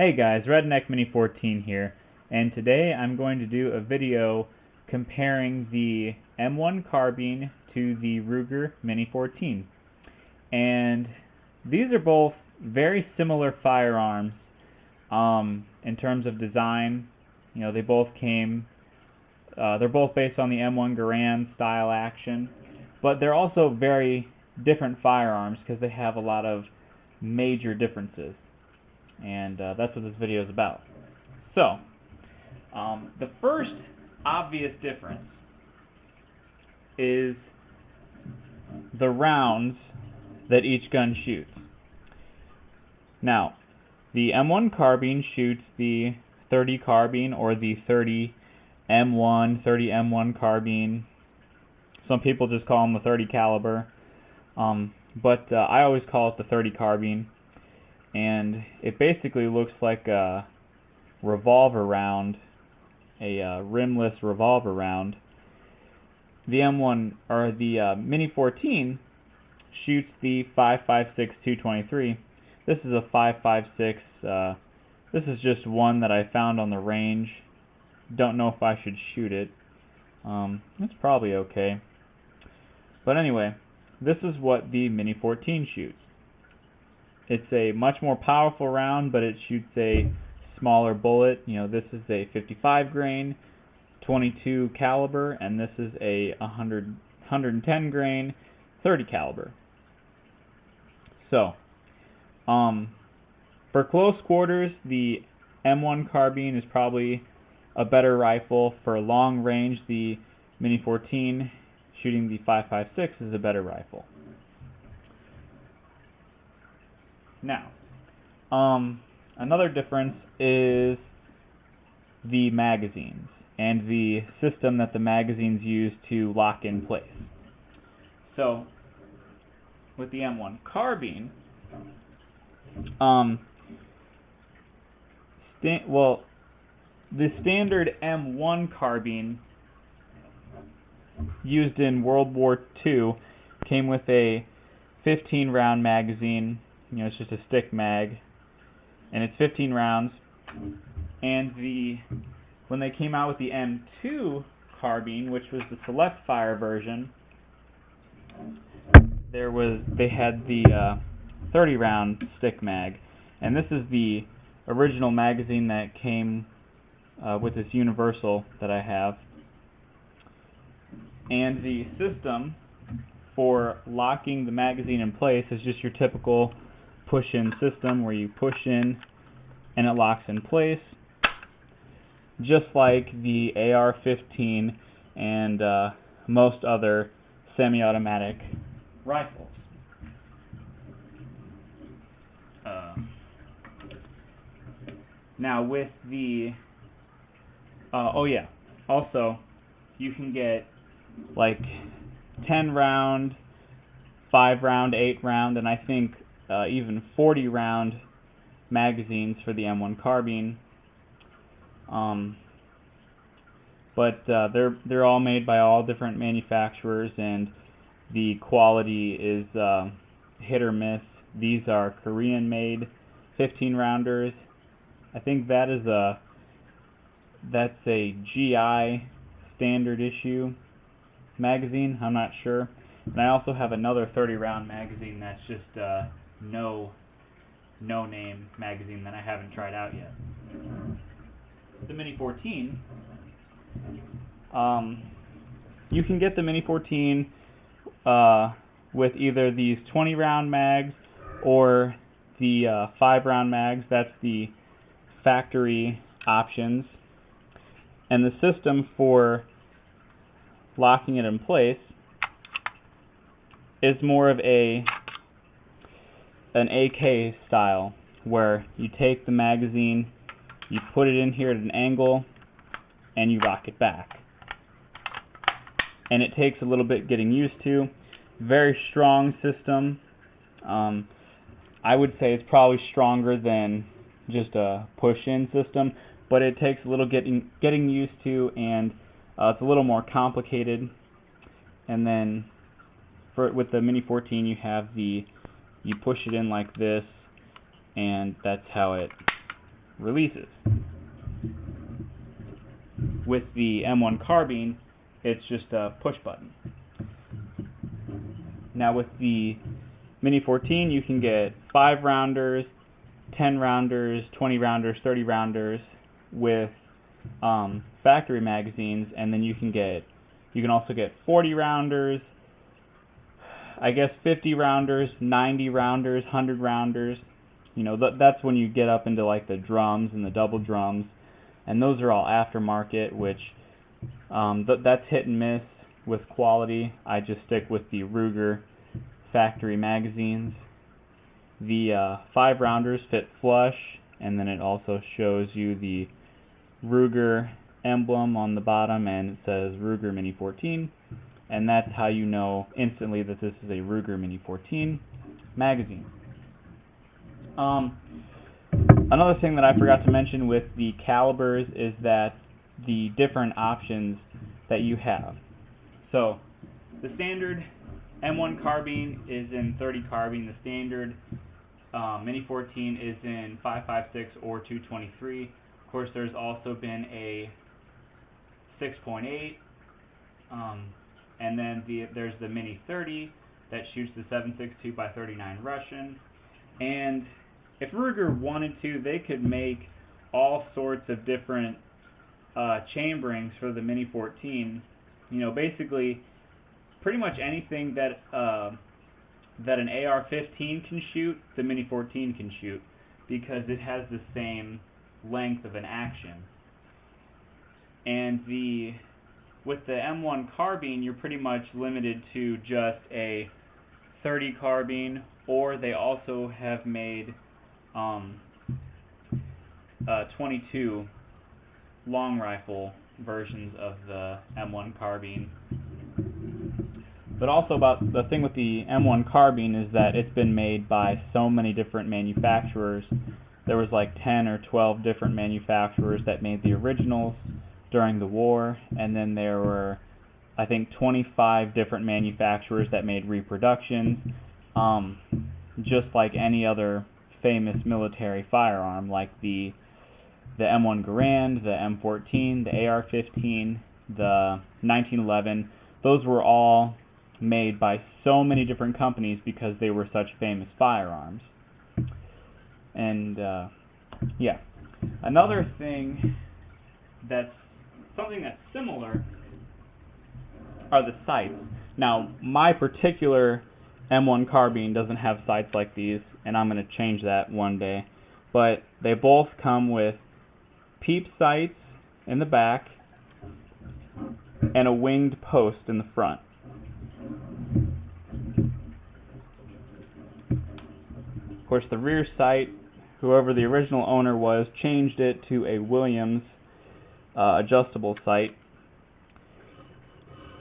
Hey guys, Redneck Mini 14 here, and today I'm going to do a video comparing the M1 Carbine to the Ruger Mini 14. And these are both very similar firearms in terms of design. You know, they both came, they're both based on the M1 Garand style action, but they're also very different firearms because they have a lot of major differences. And that's what this video is about. So, the first obvious difference is the rounds that each gun shoots. Now, the M1 Carbine shoots the 30 carbine or the 30 M1 carbine. Some people just call them the 30 caliber, but I always call it the 30 carbine. And it basically looks like a revolver round, a rimless revolver round. The M1 or the Mini 14 shoots the 5.56 223. This is a 5.56. This is just one that I found on the range. Don't know if I should shoot it. It's probably okay. But anyway, this is what the Mini 14 shoots. It's a much more powerful round, but it shoots a smaller bullet. You know, this is a 55 grain, 22 caliber, and this is a 110 grain, 30 caliber. So, for close quarters, the M1 Carbine is probably a better rifle. For long range, the Mini 14 shooting the 5.56 is a better rifle. Now, another difference is the magazines and the system that the magazines use to lock in place. So, with the M1 Carbine, the standard M1 Carbine used in World War II came with a 15 round magazine. You know, it's just a stick mag, and it's 15 rounds. And when they came out with the M2 Carbine, which was the select fire version, they had the 30 round stick mag, and this is the original magazine that came with this universal that I have. And the system for locking the magazine in place is just your typical push-in system where you push in and it locks in place, just like the AR-15 and most other semi-automatic rifles. Now with the also you can get like 10 round, 5 round, 8 round, and I think even 40 round magazines for the M1 Carbine. But they're all made by all different manufacturers, and the quality is hit or miss. These are Korean made 15 rounders. I think that's a GI standard issue magazine. I'm not sure. And I also have another 30 round magazine that's just no name magazine that I haven't tried out yet. The Mini 14, you can get the Mini 14 with either these 20 round mags or the 5 round mags. That's the factory options. And the system for locking it in place is more of an AK style, where you take the magazine, you put it in here at an angle, and you rock it back. And it takes a little bit getting used to. Very strong system. I would say it's probably stronger than just a push-in system, but it takes a little getting used to, and it's a little more complicated. And then with the Mini 14, you push it in like this, and that's how it releases. With the M1 Carbine, it's just a push button. Now with the Mini 14, you can get 5 rounders, 10 rounders, 20 rounders, 30 rounders with factory magazines, and then you can also get 40 rounders, I guess 50 rounders, 90 rounders, 100 rounders. You know, that's when you get up into like the drums and the double drums, and those are all aftermarket, which that's hit and miss with quality. I just stick with the Ruger factory magazines. The 5 rounders fit flush, and then it also shows you the Ruger emblem on the bottom, and it says Ruger Mini 14, and that's how you know instantly that this is a Ruger Mini 14 magazine. Another thing that I forgot to mention with the calibers is that the different options that you have. So the standard M1 Carbine is in 30 carbine. The standard Mini 14 is in 5.56 or 223. Of course, there's also been a 6.8, and then there's the Mini 30 that shoots the 7.62 by 39 Russian. And if Ruger wanted to, they could make all sorts of different chamberings for the Mini 14. You know, basically, pretty much anything that an AR-15 can shoot, the Mini 14 can shoot, because it has the same length of an action. And with the M1 Carbine, you're pretty much limited to just a 30 carbine, or they also have made 22 long rifle versions of the M1 Carbine. But also, about the thing with the M1 Carbine is that it's been made by so many different manufacturers. There was like 10 or 12 different manufacturers that made the originals during the war, and then there were, I think, 25 different manufacturers that made reproductions, just like any other famous military firearm, like the M1 Garand, the M14, the AR-15, the 1911. Those were all made by so many different companies because they were such famous firearms. And yeah, another thing that's something that's similar are the sights. Now, my particular M1 Carbine doesn't have sights like these, and I'm going to change that one day. But they both come with Peep Sights in the back and a winged post in the front. Of course, the rear sight, whoever the original owner was, changed it to a Williams adjustable sight,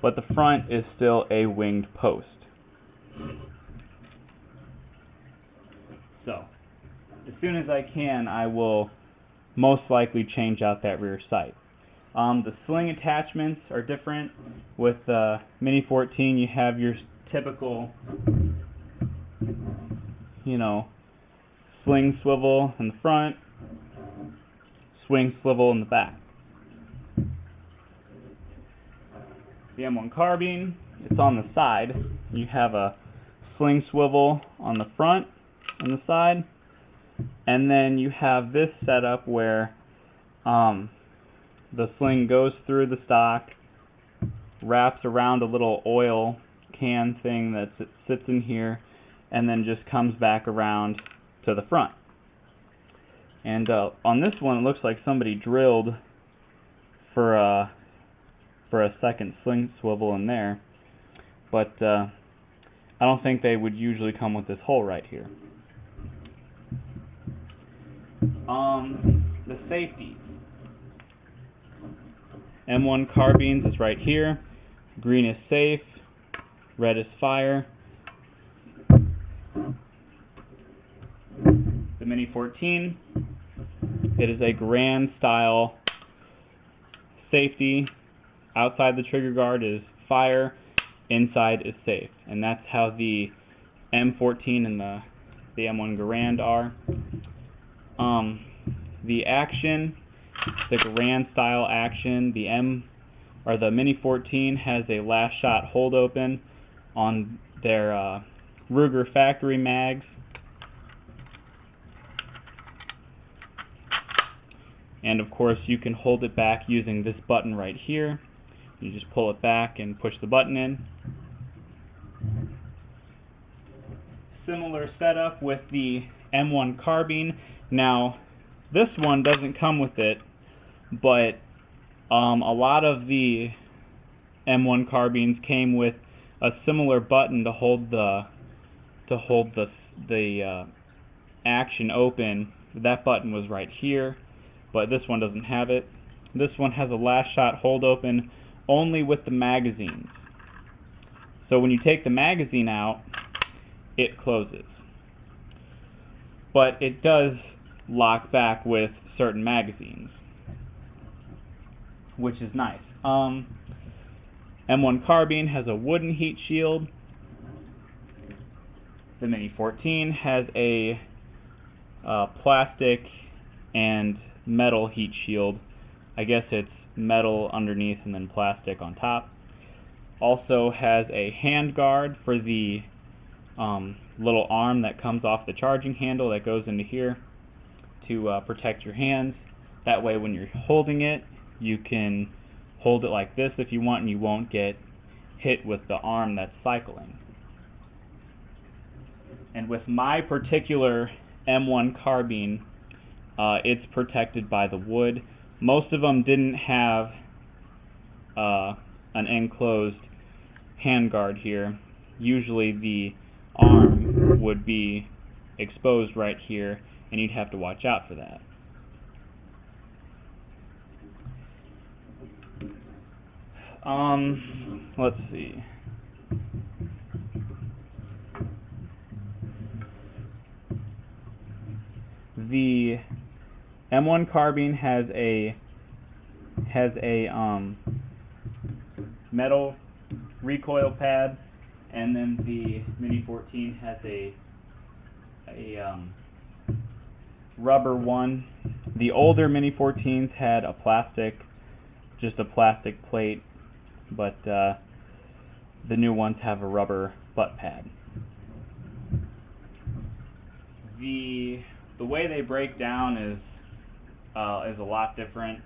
but the front is still a winged post. So, as soon as I can, I will most likely change out that rear sight. The sling attachments are different. With the Mini 14, you have your typical, you know, sling swivel in the front, swing swivel in the back. The M1 Carbine, it's on the side. You have a sling swivel on the front and the side, and then you have this setup where the sling goes through the stock, wraps around a little oil can thing that sits in here, and then just comes back around to the front. And on this one, it looks like somebody drilled for a second sling swivel in there, but I don't think they would usually come with this hole right here. The safeties. M1 Carbines is right here. Green is safe, red is fire. The Mini 14, it is a Grand style safety. Outside the trigger guard is fire, inside is safe, and that's how the M14 and the M1 Garand are. the action, the Garand style action, the Mini 14 has a last shot hold open on their Ruger factory mags. And of course you can hold it back using this button right here. You just pull it back and push the button in. Similar setup with the M1 Carbine. Now this one doesn't come with it, but a lot of the M1 Carbines came with a similar button to hold the action open. That button was right here, but this one doesn't have it. This one has a last shot hold open only with the magazines. So when you take the magazine out, it closes. But it does lock back with certain magazines, which is nice. M1 Carbine has a wooden heat shield. The Mini 14 has a plastic and metal heat shield. I guess it's metal underneath and then plastic on top. Also has a hand guard for the little arm that comes off the charging handle that goes into here to protect your hands. That way when you're holding it, you can hold it like this if you want, and you won't get hit with the arm that's cycling. And with my particular M1 Carbine, it's protected by the wood. Most of them didn't have an enclosed handguard here. Usually the arm would be exposed right here, and you'd have to watch out for that. Let's see. The M1 Carbine has a metal recoil pad, and then the Mini 14 has a rubber one. The older Mini 14s had just a plastic plate, but the new ones have a rubber butt pad. The way they break down is a lot different.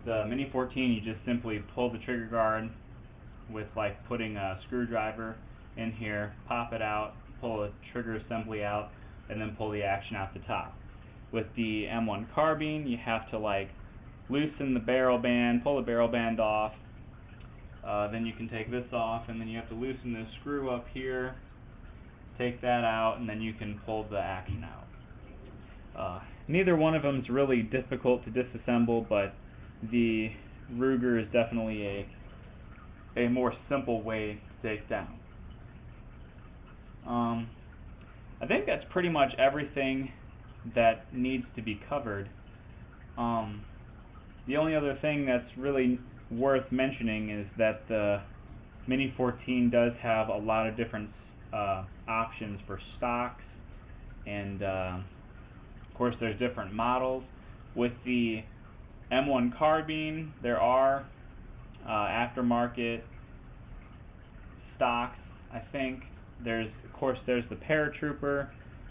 The Mini 14, you just simply pull the trigger guard with like putting a screwdriver in here, pop it out, pull a trigger assembly out, and then pull the action out the top. With the M1 Carbine, you have to like loosen the barrel band, pull the barrel band off, then you can take this off, and then you have to loosen this screw up here, take that out, and then you can pull the action out. Neither one of them is really difficult to disassemble, but the Ruger is definitely a more simple way to take down. I think that's pretty much everything that needs to be covered. The only other thing that's really worth mentioning is that the Mini 14 does have a lot of different options for stocks, and of course there's different models. With the M1 Carbine, there are aftermarket stocks. I think there's the Paratrooper,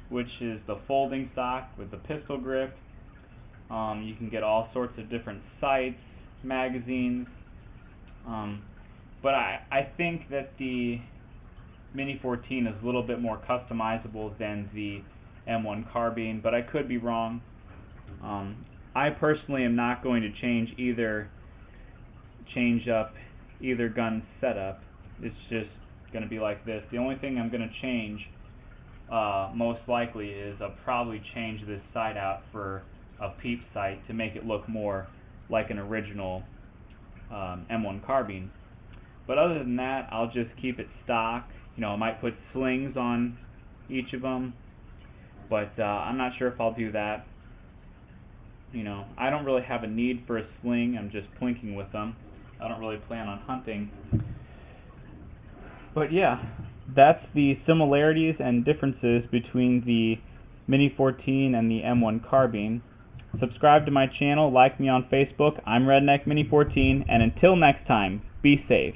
which is the folding stock with the pistol grip. You can get all sorts of different sights, magazines, but I think that the Mini 14 is a little bit more customizable than the M1 Carbine, but I could be wrong. I personally am not going to change up either gun setup. It's just going to be like this. The only thing I'm going to change most likely is I'll probably change this sight out for a Peep Sight to make it look more like an original M1 Carbine. But other than that, I'll just keep it stock. I might put slings on each of them, but I'm not sure if I'll do that. I don't really have a need for a sling. I'm just plinking with them. I don't really plan on hunting. But yeah, that's the similarities and differences between the Mini 14 and the M1 Carbine. Subscribe to my channel, like me on Facebook. I'm Redneck Mini 14, and until next time, be safe.